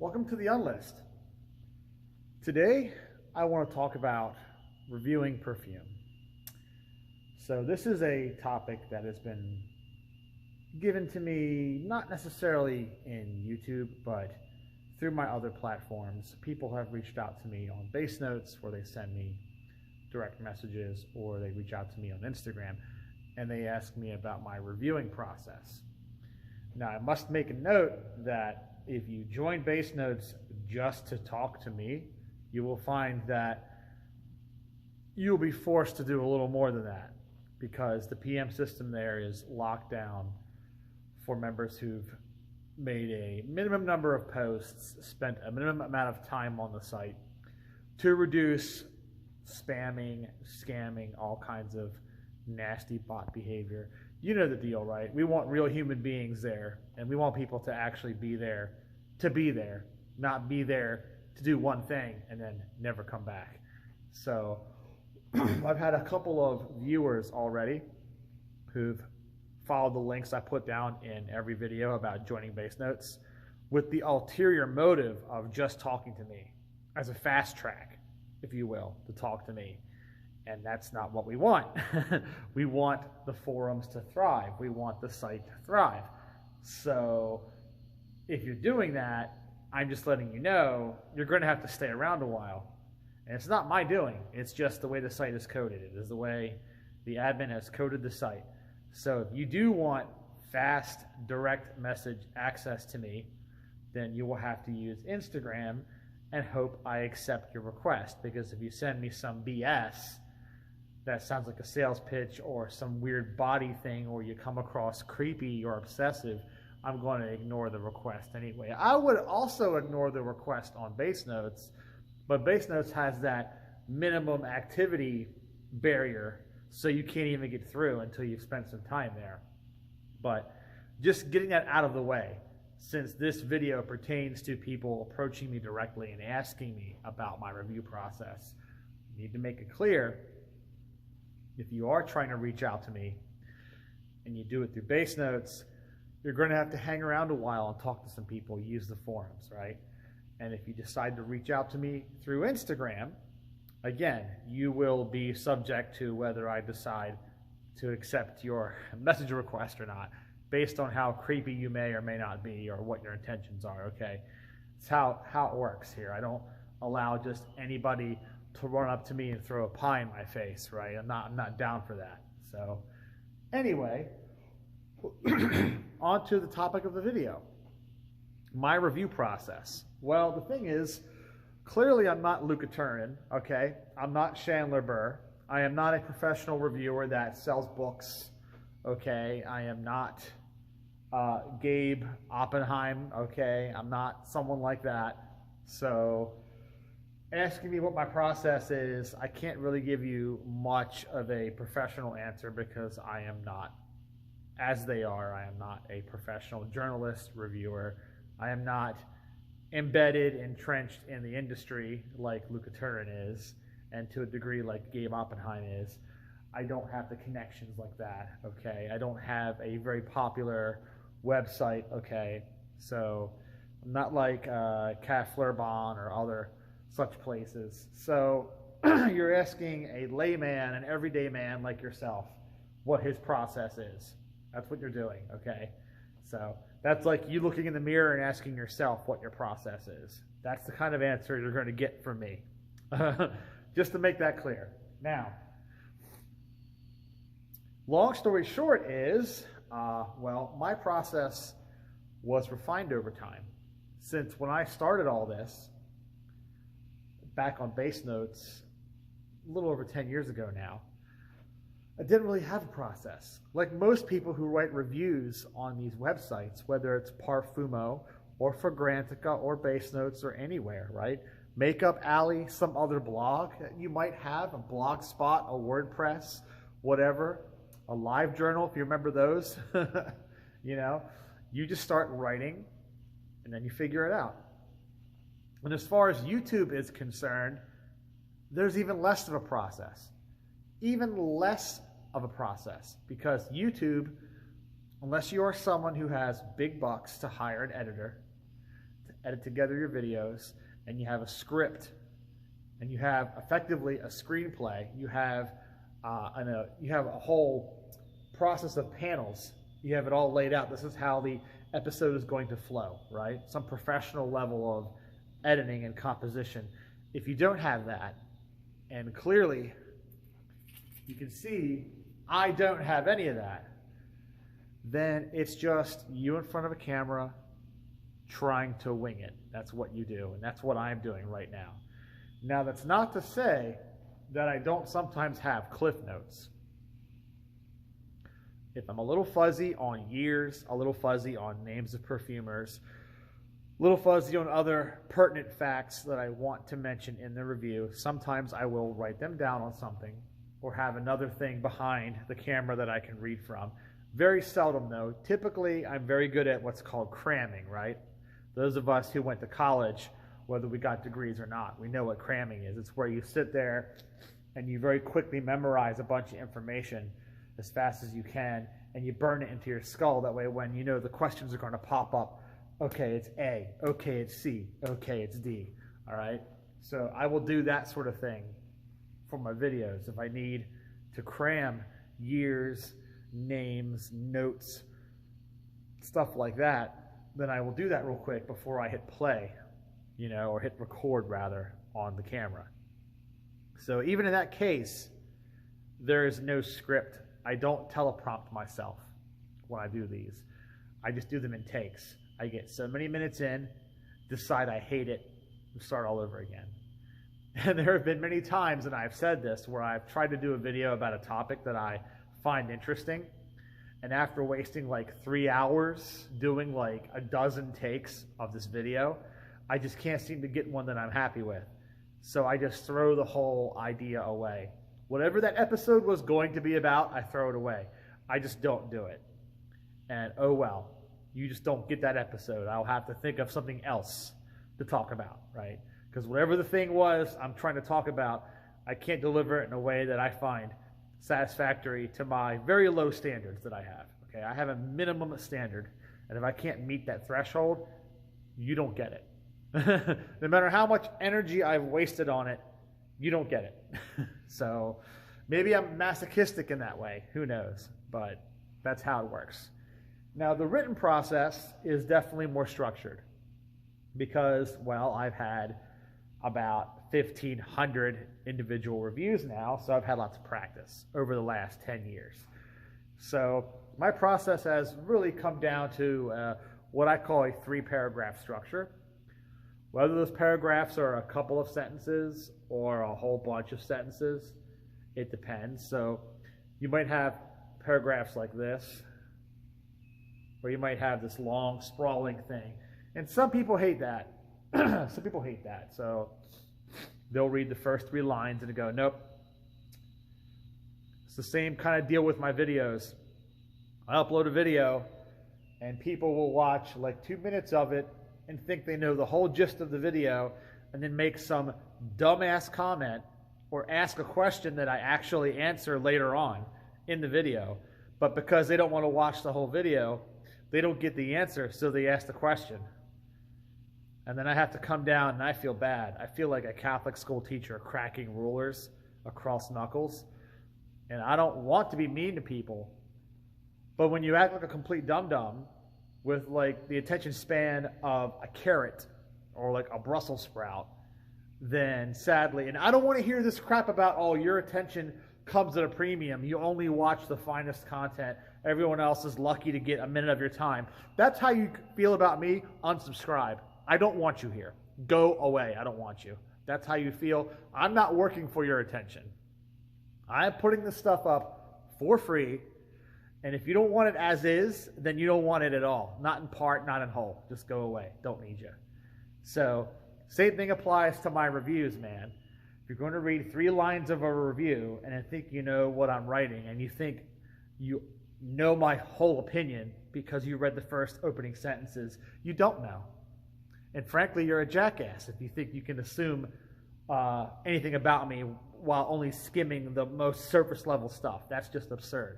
Welcome to the Unlist. Today, I want to talk about reviewing perfume. So this is a topic that has been given to me, not necessarily in YouTube, but through my other platforms. People have reached out to me on Base Notes, where they send me direct messages, or they reach out to me on Instagram, and they ask me about my reviewing process. Now, I must make a note that if you join Base Notes just to talk to me, you will find that you'll be forced to do a little more than that, because the PM system there is locked down for members who've made a minimum number of posts, spent a minimum amount of time on the site to reduce spamming, scamming, all kinds of nasty bot behavior. You know the deal, right? We want real human beings there, and we want people to actually be there, not be there to do one thing and then never come back. So I've had a couple of viewers already who've followed the links I put down in every video about joining Base Notes with the ulterior motive of just talking to me as a fast track, if you will, to talk to me. And that's not what we want. We want the forums to thrive. We want the site to thrive. So if you're doing that, I'm just letting you know you're going to have to stay around a while. And it's not my doing. It's just the way the site is coded. It is the way the admin has coded the site. So if you do want fast, direct message access to me, then you will have to use Instagram and hope I accept your request. Because if you send me some BS that sounds like a sales pitch or some weird body thing, or you come across creepy or obsessive, I'm going to ignore the request anyway. I would also ignore the request on Base Notes, but Base Notes has that minimum activity barrier, so you can't even get through until you've spent some time there. But just getting that out of the way, since this video pertains to people approaching me directly and asking me about my review process, you need to make it clear, if you are trying to reach out to me and you do it through Base Notes, you're going to have to hang around a while and talk to some people, use the forums, right? And if you decide to reach out to me through Instagram, again, you will be subject to whether I decide to accept your message request or not, based on how creepy you may or may not be, or what your intentions are, okay? It's how it works here. I don't allow just anybody to run up to me and throw a pie in my face, right? I'm not down for that. So anyway, on to the topic of the video, my review process. Well, the thing is, clearly I'm not Luca Turin, okay? I'm not Chandler Burr. I am not a professional reviewer that sells books, okay? I am not Gabe Oppenheim, okay? I'm not someone like that. So asking me what my process is, I can't really give you much of a professional answer, because I am not, as they are, I am not a professional journalist, reviewer. I am not embedded, entrenched in the industry like Luca Turin is, and to a degree like Gabe Oppenheim is. I don't have the connections like that, okay? I don't have a very popular website, okay? So I'm not like Cat Flirbon or other such places. So you're asking a layman, an everyday man like yourself, what his process is. That's what you're doing, okay? So that's like you looking in the mirror and asking yourself what your process is. That's the kind of answer you're going to get from me. Just to make that clear. Now, long story short is, well, my process was refined over time. Since when I started all this, back on Base Notes, a little over 10 years ago now, I didn't really have a process. Like most people who write reviews on these websites, whether it's Parfumo or Fragrantica or Base Notes or anywhere, right? Makeup Alley, some other blog that you might have, a blog spot, a WordPress, whatever, a live journal, if you remember those. You know, you just start writing and then you figure it out. And as far as YouTube is concerned, there's even less of a process. Even less of a process, because YouTube, unless you are someone who has big bucks to hire an editor, to edit together your videos, and you have a script, and you have effectively a screenplay. You have a whole process of panels. You have it all laid out. This is how the episode is going to flow, right? Some professional level of editing and composition. If you don't have that, and clearly you can see I don't have any of that, then it's just you in front of a camera trying to wing it. That's what you do, and that's what I'm doing right now. Now, that's not to say that I don't sometimes have cliff notes. If I'm a little fuzzy on years, a little fuzzy on names of perfumers, a little fuzzy on other pertinent facts that I want to mention in the review, sometimes I will write them down on something or have another thing behind the camera that I can read from. Very seldom, though. Typically, I'm very good at what's called cramming, right? Those of us who went to college, whether we got degrees or not, we know what cramming is. It's where you sit there and you very quickly memorize a bunch of information as fast as you can, and you burn it into your skull. That way, when you know the questions are going to pop up, okay, it's A, okay, it's C, okay, it's D, all right? So I will do that sort of thing for my videos. If I need to cram years, names, notes, stuff like that, then I will do that real quick before I hit play, you know, or hit record rather on the camera. So even in that case, there is no script. I don't teleprompt myself when I do these. I just do them in takes. I get so many minutes in, decide I hate it, and start all over again. And there have been many times, and I've said this, where I've tried to do a video about a topic that I find interesting, and after wasting like 3 hours doing like a dozen takes of this video, I just can't seem to get one that I'm happy with. So I just throw the whole idea away. Whatever that episode was going to be about, I throw it away. I just don't do it. And oh well, you just don't get that episode. I'll have to think of something else to talk about, right? Because whatever the thing was I'm trying to talk about, I can't deliver it in a way that I find satisfactory to my very low standards that I have. Okay, I have a minimum standard, and if I can't meet that threshold, you don't get it. No matter how much energy I've wasted on it, you don't get it. So maybe I'm masochistic in that way, who knows, but that's how it works. Now, the written process is definitely more structured because, well, I've had about 1,500 individual reviews now, so I've had lots of practice over the last 10 years. So my process has really come down to what I call a 3-paragraph structure. Whether those paragraphs are a couple of sentences or a whole bunch of sentences, it depends. So you might have paragraphs like this, or you might have this long, sprawling thing. And some people hate that. Some people hate that. So they'll read the first 3 lines and go, nope. It's the same kind of deal with my videos. I upload a video, and people will watch like 2 minutes of it and think they know the whole gist of the video, and then make some dumbass comment or ask a question that I actually answer later on in the video. But because they don't want to watch the whole video, they don't get the answer, so they ask the question. And then I have to come down, and I feel bad. I feel like a Catholic school teacher cracking rulers across knuckles. And I don't want to be mean to people. But when you act like a complete dum-dum with like the attention span of a carrot or like a Brussels sprout, then sadly, and I don't want to hear this crap about, oh, your attention comes at a premium. You only watch the finest content. Everyone else is lucky to get a minute of your time. That's how you feel about me? Unsubscribe. I don't want you here. Go away. I don't want you. That's how you feel. I'm not working for your attention. I'm putting this stuff up for free. And if you don't want it as is, then you don't want it at all. Not in part, not in whole. Just go away. Don't need you. So, same thing applies to my reviews, man. If you're going to read 3 lines of a review and I think you know what I'm writing and you think you know my whole opinion because you read the first opening sentences, you don't know. And frankly, you're a jackass if you think you can assume anything about me while only skimming the most surface level stuff. That's just absurd.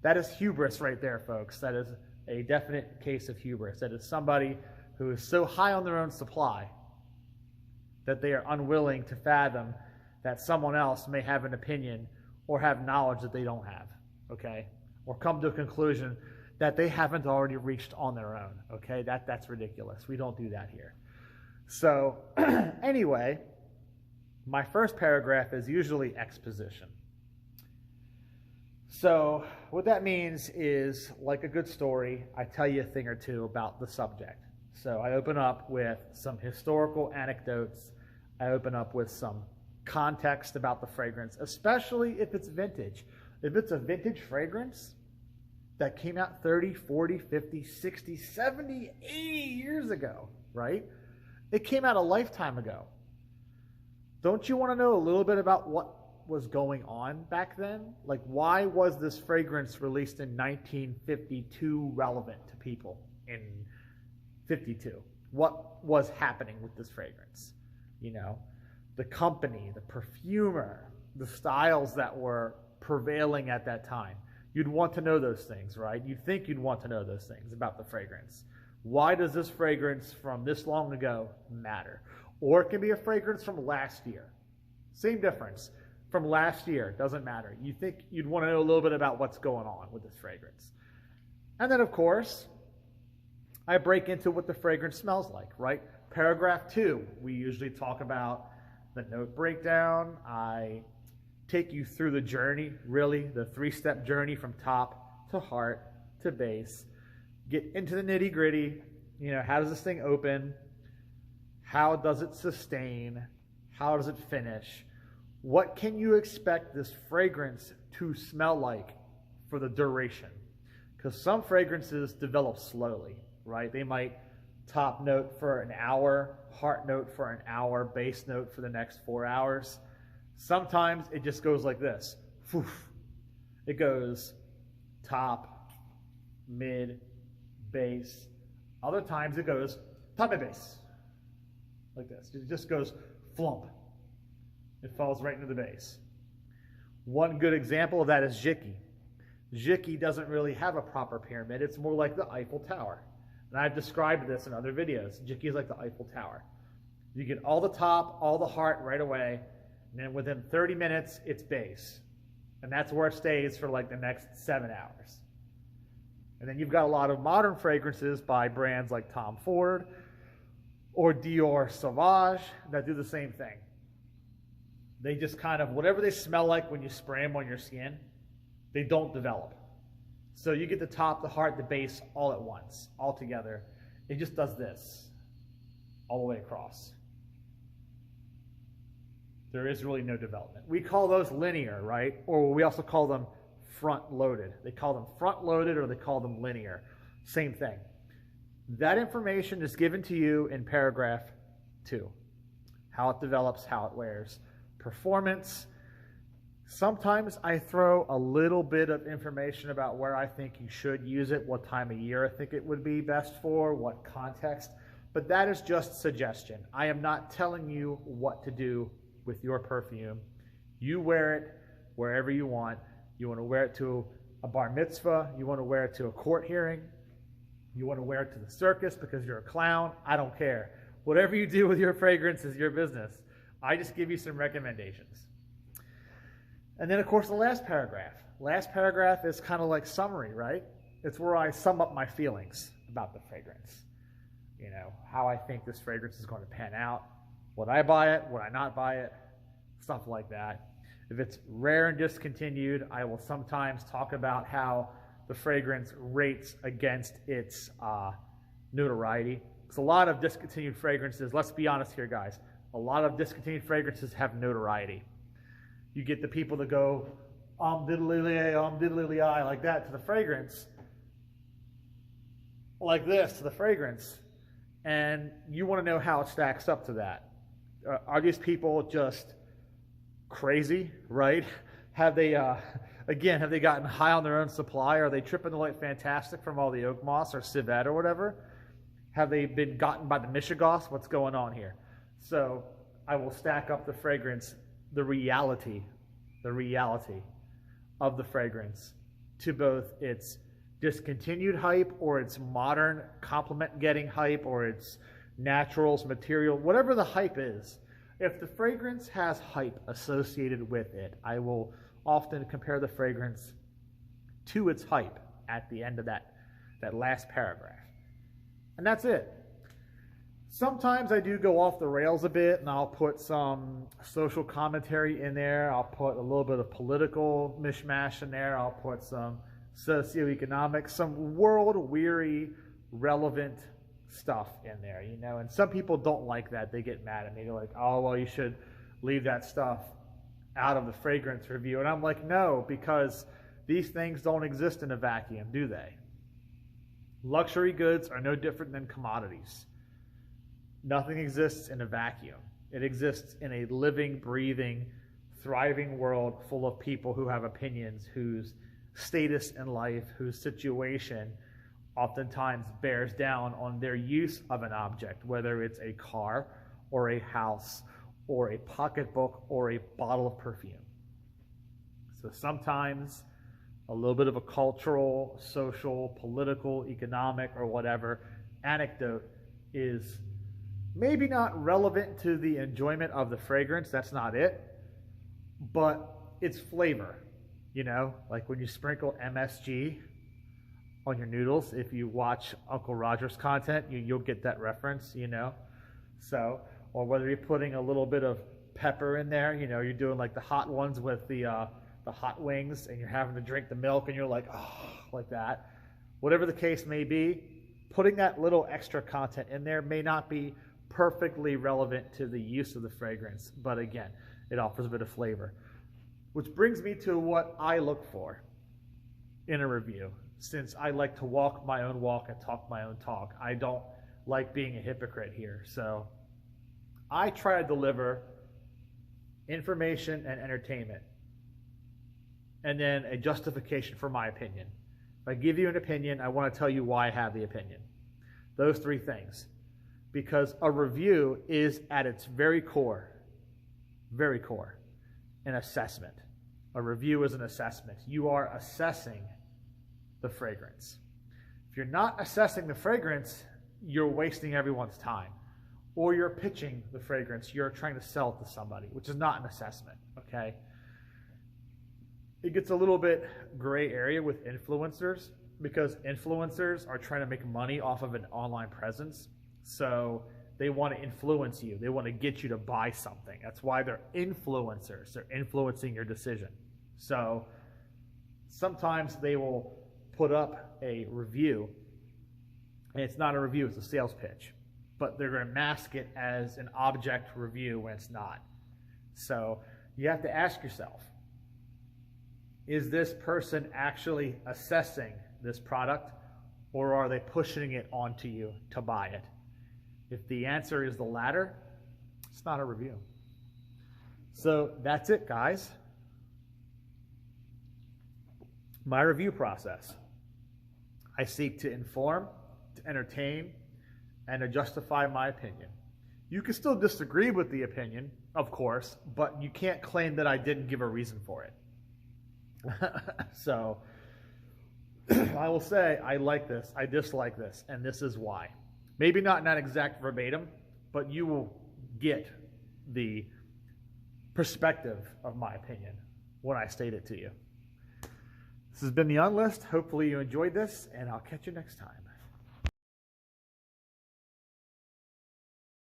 That is hubris right there, folks. That is a definite case of hubris. That is somebody who is so high on their own supply that they are unwilling to fathom that someone else may have an opinion or have knowledge that they don't have, okay? Or come to a conclusion that they haven't already reached on their own, okay? That's ridiculous. We don't do that here. So anyway, my first paragraph is usually exposition. So what that means is, like a good story, I tell you a thing or two about the subject. So I open up with some historical anecdotes. I open up with some context about the fragrance, especially if it's vintage. If it's a vintage fragrance that came out 30, 40, 50, 60, 70, 80 years ago, right? It came out a lifetime ago. Don't you want to know a little bit about what was going on back then? Like, why was this fragrance released in 1952 relevant to people in 52? What was happening with this fragrance? You know, the company, the perfumer, the styles that were prevailing at that time. You'd want to know those things, right? You'd think you'd want to know those things about the fragrance. Why does this fragrance from this long ago matter? Or it can be a fragrance from last year. Same difference. From last year, doesn't matter. You think you'd want to know a little bit about what's going on with this fragrance. And then, of course, I break into what the fragrance smells like, right? Paragraph 2, we usually talk about the note breakdown. I take you through the journey, really, the 3-step journey from top to heart to base. Get into the nitty-gritty. You know, how does this thing open? How does it sustain? How does it finish? What can you expect this fragrance to smell like for the duration? Because some fragrances develop slowly, right? They might top note for an hour, heart note for an hour, base note for the next 4 hours. Sometimes it just goes like this. It goes top, mid, base. Other times it goes top and base. Like this. It just goes flump. It falls right into the base. One good example of that is Jiki. Jiki doesn't really have a proper pyramid. It's more like the Eiffel Tower. And I've described this in other videos. Jiki is like the Eiffel Tower. You get all the top, all the heart right away, and then within 30 minutes, it's base. And that's where it stays for like the next 7 hours. And then you've got a lot of modern fragrances by brands like Tom Ford or Dior Sauvage that do the same thing. They just kind of, whatever they smell like when you spray them on your skin, they don't develop. So you get the top, the heart, the base all at once, all together. It just does this all the way across. There is really no development. We call those linear, right? Or we also call them front-loaded. They call them front-loaded or they call them linear. Same thing. That information is given to you in paragraph 2. How it develops, how it wears. Performance. Sometimes I throw a little bit of information about where I think you should use it, what time of year I think it would be best for, what context. But that is just suggestion. I am not telling you what to do with your perfume. You wear it wherever you want. You want to wear it to a bar mitzvah. You want to wear it to a court hearing. You want to wear it to the circus because you're a clown. I don't care. Whatever you do with your fragrance is your business. I just give you some recommendations. And then, of course, the last paragraph. Last paragraph is kind of like summary, right? It's where I sum up my feelings about the fragrance. You know, how I think this fragrance is going to pan out. Would I buy it? Would I not buy it? Stuff like that. If it's rare and discontinued, I will sometimes talk about how the fragrance rates against its notoriety. Because a lot of discontinued fragrances, let's be honest here, guys, a lot of discontinued fragrances have notoriety. You get the people that go, diddly-lie, like that to the fragrance, like this to the fragrance, and you want to know how it stacks up to that. Are these people just crazy, right? Have they, again, have they gotten high on their own supply? Are they tripping the light fantastic from all the oak moss or civet or whatever? Have they been gotten by the mishigas? What's going on here? So I will stack up the fragrance, the reality of the fragrance to both its discontinued hype, or it's modern compliment getting hype, or it's naturals, material, whatever the hype is. If the fragrance has hype associated with it, I will often compare the fragrance to its hype at the end of that last paragraph. And that's it. Sometimes I do go off the rails a bit, and I'll put some social commentary in there. I'll put a little bit of political mishmash in there. I'll put some socioeconomic, some world-weary, relevant stuff in there, you know. And some people don't like that. They get mad at me. They're like, oh, well, you should leave that stuff out of the fragrance review. And I'm like, no, because these things don't exist in a vacuum, do they? Luxury goods are no different than commodities. Nothing exists in a vacuum. It exists in a living, breathing, thriving world full of people who have opinions, whose status in life, whose situation oftentimes bears down on their use of an object, whether it's a car or a house or a pocketbook or a bottle of perfume. So sometimes a little bit of a cultural, social, political, economic, or whatever anecdote is maybe not relevant to the enjoyment of the fragrance. That's not it. But it's flavor, you know, like when you sprinkle MSG on your noodles. If you watch Uncle Roger's content, you'll get that reference, you know. So, or whether you're putting a little bit of pepper in there, you know, you're doing like the hot ones with the hot wings, and you're having to drink the milk, and you're like, oh, like that. Whatever the case may be, putting that little extra content in there may not be perfectly relevant to the use of the fragrance, but again, it offers a bit of flavor. Which brings me to what I look for in a review. Since I like to walk my own walk and talk my own talk, I don't like being a hypocrite here. So I try to deliver information and entertainment, and then a justification for my opinion. If I give you an opinion, I want to tell you why I have the opinion. Those three things. Because a review is at its very core, an assessment. A review is an assessment. You are assessing the fragrance. If you're not assessing the fragrance, you're wasting everyone's time. Or you're pitching the fragrance. You're trying to sell it to somebody, which is not an assessment, okay? It gets a little bit gray area with influencers, because influencers are trying to make money off of an online presence. So they want to influence you. They want to get you to buy something. That's why they're influencers. They're influencing your decision. So sometimes they will put up a review, and it's not a review, it's a sales pitch. But they're going to mask it as an object review when it's not. So you have to ask yourself, is this person actually assessing this product, or are they pushing it onto you to buy it? If the answer is the latter, it's not a review. So that's it, guys. My review process. I seek to inform, to entertain, and to justify my opinion. You can still disagree with the opinion, of course, but you can't claim that I didn't give a reason for it. So I will say, I like this, I dislike this, and this is why. Maybe not in that exact verbatim, but you will get the perspective of my opinion when I state it to you. This has been The Unlist. Hopefully you enjoyed this, and I'll catch you next time.